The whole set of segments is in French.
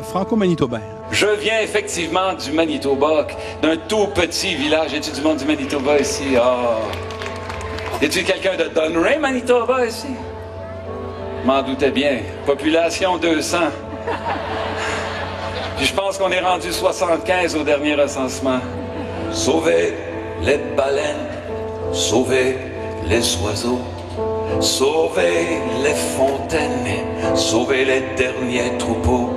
franco-manitobain. Je viens effectivement du Manitoba, d'un tout petit village. Y a-tu du monde du Manitoba ici? Oh. Y a-tu quelqu'un de Donray, Manitoba ici? M'en doutais bien. Population 200. Puis je pense qu'on est rendu 75 au dernier recensement. Sauvez les baleines, sauvez les oiseaux, sauvez les fontaines, sauvez les derniers troupeaux,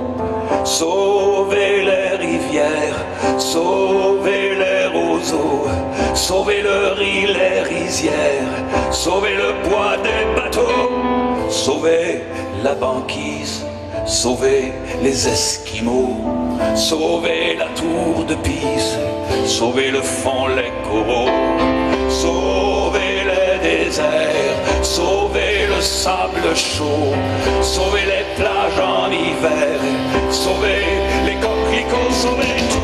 sauvez les rivières, sauvez les roseaux, sauvez le riz, les rizières, sauvez le bois des bateaux, sauvez la banquise, sauvez les Esquimaux, sauvez la tour de Pise, sauvez le fond, les coraux, sauvez les déserts, sauvez le sable chaud, sauvez les plages en hiver, sauvez les coquelicots, sauvez tout.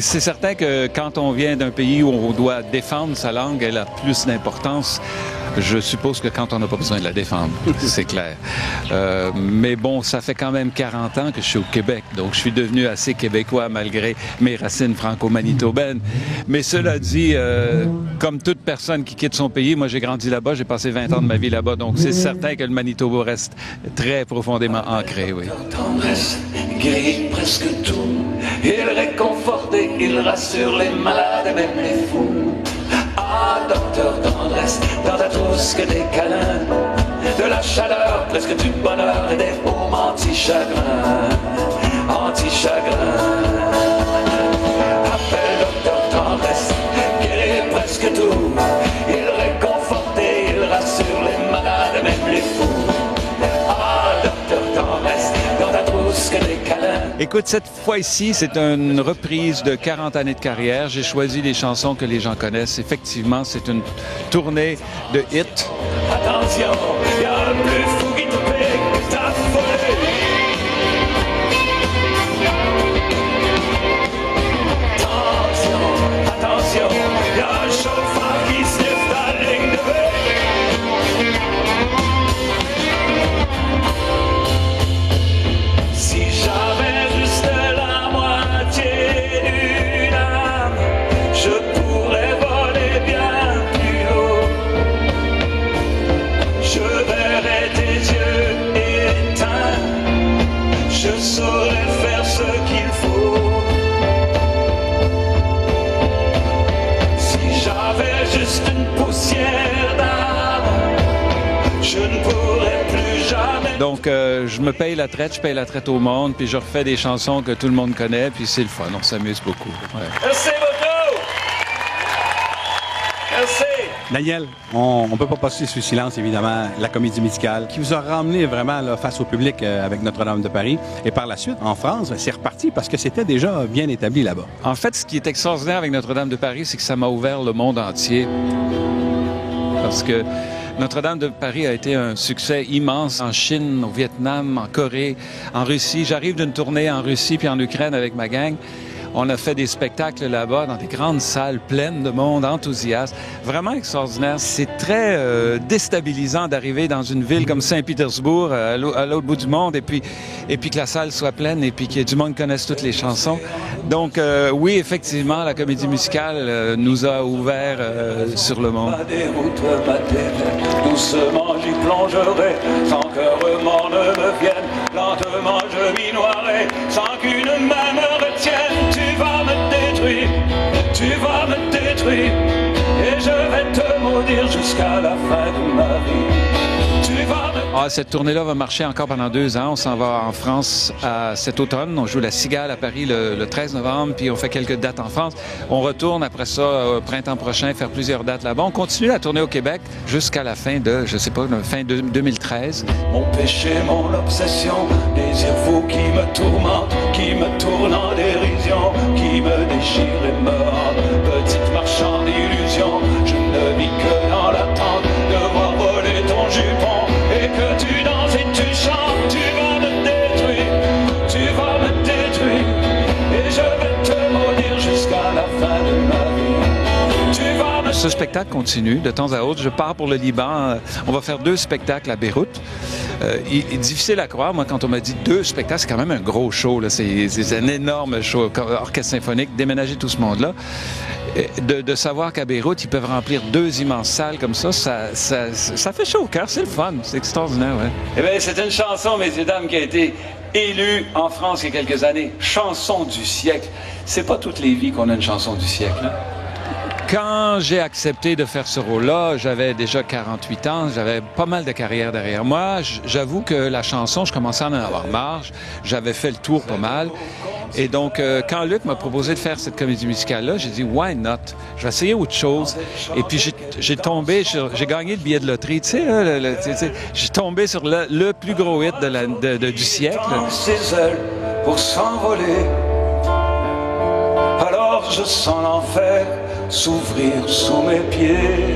C'est certain que quand on vient d'un pays où on doit défendre sa langue, elle a plus d'importance. Je suppose que quand on n'a pas besoin de la défendre, c'est clair. Mais bon, ça fait quand même 40 ans que je suis au Québec, donc je suis devenu assez québécois malgré mes racines franco-manitobaines. Mais cela dit, comme toute personne qui quitte son pays, moi j'ai grandi là-bas, j'ai passé 20 ans de ma vie là-bas, donc c'est certain que le Manitoba reste très profondément ancré, oui. Tendresse guérit presque tout, il réconforte et il rassure les malades et même les fous. Ah, docteur Tendresse, dans ta trousse que des câlins, de la chaleur, presque du bonheur et des baumes anti-chagrin, anti-chagrin. Appelle docteur Tendresse, guérit presque tout, il réconforte et il rassure les malades et même les fous. Ah, docteur Tendresse, dans ta trousse que des câlins. Écoute, cette fois-ci, c'est une reprise de 40 années de carrière. J'ai choisi des chansons que les gens connaissent. Effectivement, c'est une tournée de hits. Attention, il y a un plus fou qui te pique ta folie. Attention, attention, il y a un chauffeur qui sniffe ta ligne de vie. Si j'avais juste la moitié d'une âme, je pourrais voler bien plus haut. Je verrais tes yeux éteints, je saurais faire ce qu'il faut. Si j'avais juste une poussière d'âme, je ne pourrais plus jamais. Donc, je me paye la traite, je paye la traite au monde, puis je refais des chansons que tout le monde connaît, puis c'est le fun, on s'amuse beaucoup. Ouais. Merci beaucoup! Merci! Daniel, on ne peut pas passer sous silence, évidemment, la comédie musicale qui vous a ramené vraiment là, face au public avec Notre-Dame de Paris. Et par la suite, en France, c'est reparti parce que c'était déjà bien établi là-bas. En fait, ce qui est extraordinaire avec Notre-Dame de Paris, c'est que ça m'a ouvert le monde entier. Parce que Notre-Dame de Paris a été un succès immense en Chine, au Vietnam, en Corée, en Russie. J'arrive d'une tournée en Russie puis en Ukraine avec ma gang. On a fait des spectacles là-bas dans des grandes salles pleines de monde, enthousiastes. Vraiment extraordinaire. C'est très déstabilisant d'arriver dans une ville comme Saint-Pétersbourg, à l'autre bout du monde, et puis que la salle soit pleine et puis qu'il y ait du monde qui connaisse toutes les chansons. Donc, oui, effectivement, la comédie musicale nous a ouvert sur le monde. Doucement j'y plongerai, sans que remords ne me vienne. Lentement je m'y noierai, sans qu'une main me retienne. Tu vas me détruire, tu vas me détruire, et je vais te maudire jusqu'à la fin de ma vie. Tu vas me... Ah, cette tournée-là va marcher encore pendant 2 ans. On s'en va en France cet automne. On joue la Cigale à Paris le 13 novembre, puis on fait quelques dates en France. On retourne après ça, printemps prochain, faire plusieurs dates là-bas. On continue la tournée au Québec jusqu'à la fin de, je sais pas, fin de 2013. Mon péché, mon obsession, désir fou qui me tourmente, qui me tourne en dérision, qui me déchire et me hante. Petite marchande d'illusions, ce spectacle continue de temps à autre. Je pars pour le Liban. On va faire 2 spectacles à Beyrouth. Il est difficile à croire. Moi, quand on m'a dit 2 spectacles, c'est quand même un gros show. C'est un énorme show. Orchestre symphonique, déménager tout ce monde-là. De savoir qu'à Beyrouth, ils peuvent remplir 2 immenses salles comme ça fait chaud au cœur. C'est le fun. C'est extraordinaire, ouais. Eh bien, c'est une chanson, messieurs, dames, qui a été élue en France il y a quelques années. Chanson du siècle. C'est pas toutes les vies qu'on a une chanson du siècle, hein? Quand j'ai accepté de faire ce rôle-là, j'avais déjà 48 ans, j'avais pas mal de carrière derrière moi. J'avoue que la chanson, je commençais à en avoir marre. J'avais fait le tour pas mal. Et donc, quand Luc m'a proposé de faire cette comédie musicale-là, j'ai dit « Why not? Je vais essayer autre chose. » Et puis, j'ai gagné le billet de loterie, tu sais, j'ai tombé sur le plus gros hit du siècle. Ses ailes pour s'envoler. Alors je sens l'enfer s'ouvrir sous mes pieds.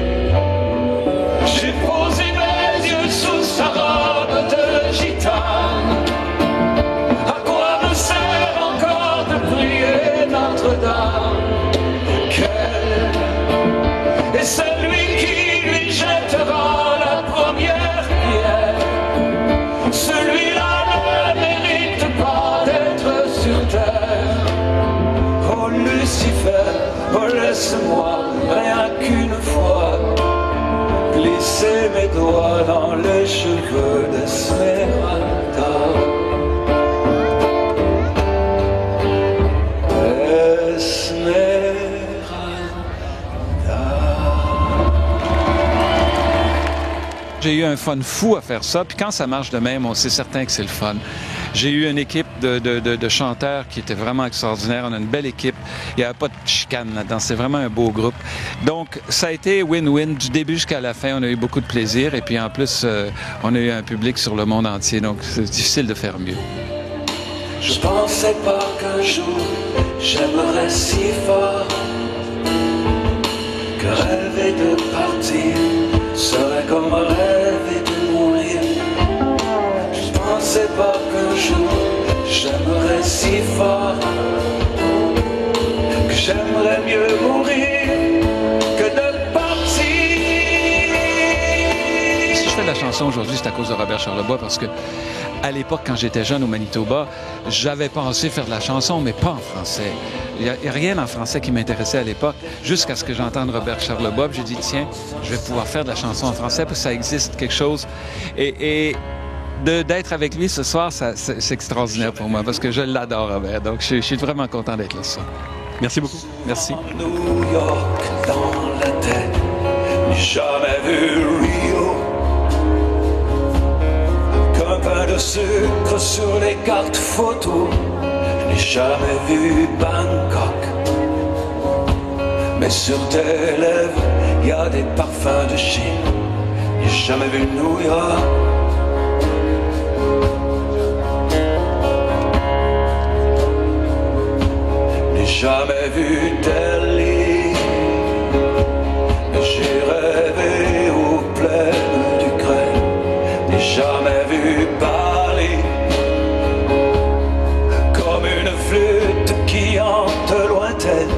J'ai posé mes yeux sous sa robe de gitane. À quoi me sert encore de prier Notre-Dame? Quel est celui qui lui jettera la première pierre? Celui-là ne mérite pas d'être sur terre. Oh Lucifer, oh laisse-moi rien qu'une fois glisser mes doigts dans les cheveux d'Esmeralda. J'ai eu un fun fou à faire ça, puis quand ça marche de même, on sait certain que c'est le fun. J'ai eu une équipe de chanteurs qui était vraiment extraordinaire. On a une belle équipe. Il n'y avait pas de chicane là-dedans. C'est vraiment un beau groupe. Donc, ça a été win-win du début jusqu'à la fin. On a eu beaucoup de plaisir. Et puis, en plus, on a eu un public sur le monde entier. Donc, c'est difficile de faire mieux. Je pensais pas qu'un jour j'aimerais si fort que rêver de partir serait comme rêver de mourir. Je pensais pas qu'un jour j'aimerais si fort que j'aimerais mieux mourir que de partir. Si je fais de la chanson aujourd'hui, c'est à cause de Robert Charlebois parce que à l'époque, quand j'étais jeune au Manitoba, j'avais pensé faire de la chanson, mais pas en français. Il n'y a rien en français qui m'intéressait à l'époque, jusqu'à ce que j'entende Robert Charlebois. J'ai dit, tiens, je vais pouvoir faire de la chanson en français parce que ça existe quelque chose. Et d'être avec lui ce soir, c'est extraordinaire pour moi parce que je l'adore, Robert. Donc, je suis vraiment content d'être là ce soir. Merci beaucoup. Merci. New York dans la tête, jamais vu Rio. Un pain de sucre sur les cartes photos. Je n'ai jamais vu Bangkok, mais sur tes lèvres il y a des parfums de Chine. Je n'ai jamais vu New York. Je n'ai jamais vu Delhi, mais j'ai rêvé aux plaines d'Ukraine. Je n'ai jamais vu Paris comme une flûte qui hante lointaine.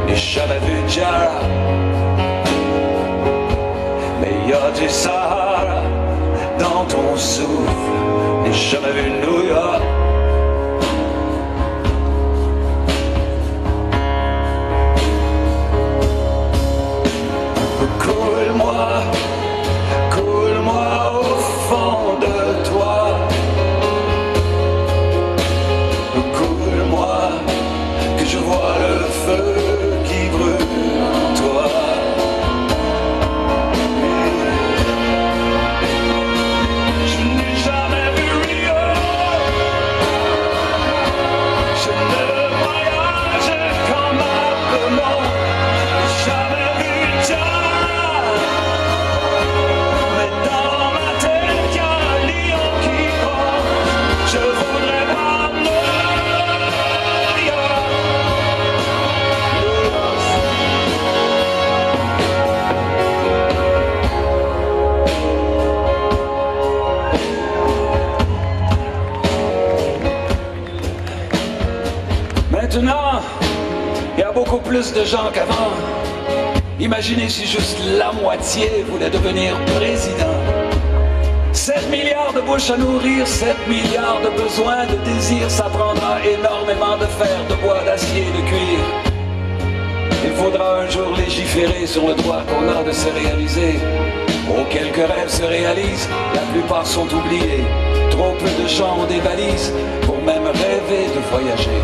Je n'ai jamais vu Jara, mais il y a du Sahara dans ton souffle. Je n'ai jamais vu New York. Coule-moi, coule-moi au fond de toi. Coule-moi, que je vois le feu qui brûle en toi. Je n'ai jamais vu Rio. Je ne voyage qu'en m'appelant. Jamais vu Jara. Je voudrais voir New York. Maintenant, il y a beaucoup plus de gens qu'avant. Imaginez si juste la moitié voulait devenir président. 7 milliards de bouches à nourrir, 7 milliards de besoins, de désirs. Ça prendra énormément de fer, de bois, d'acier, de cuir. Il faudra un jour légiférer sur le droit qu'on a de se réaliser. Oh, quelques rêves se réalisent, la plupart sont oubliés. Trop peu de gens ont des valises pour même rêver de voyager.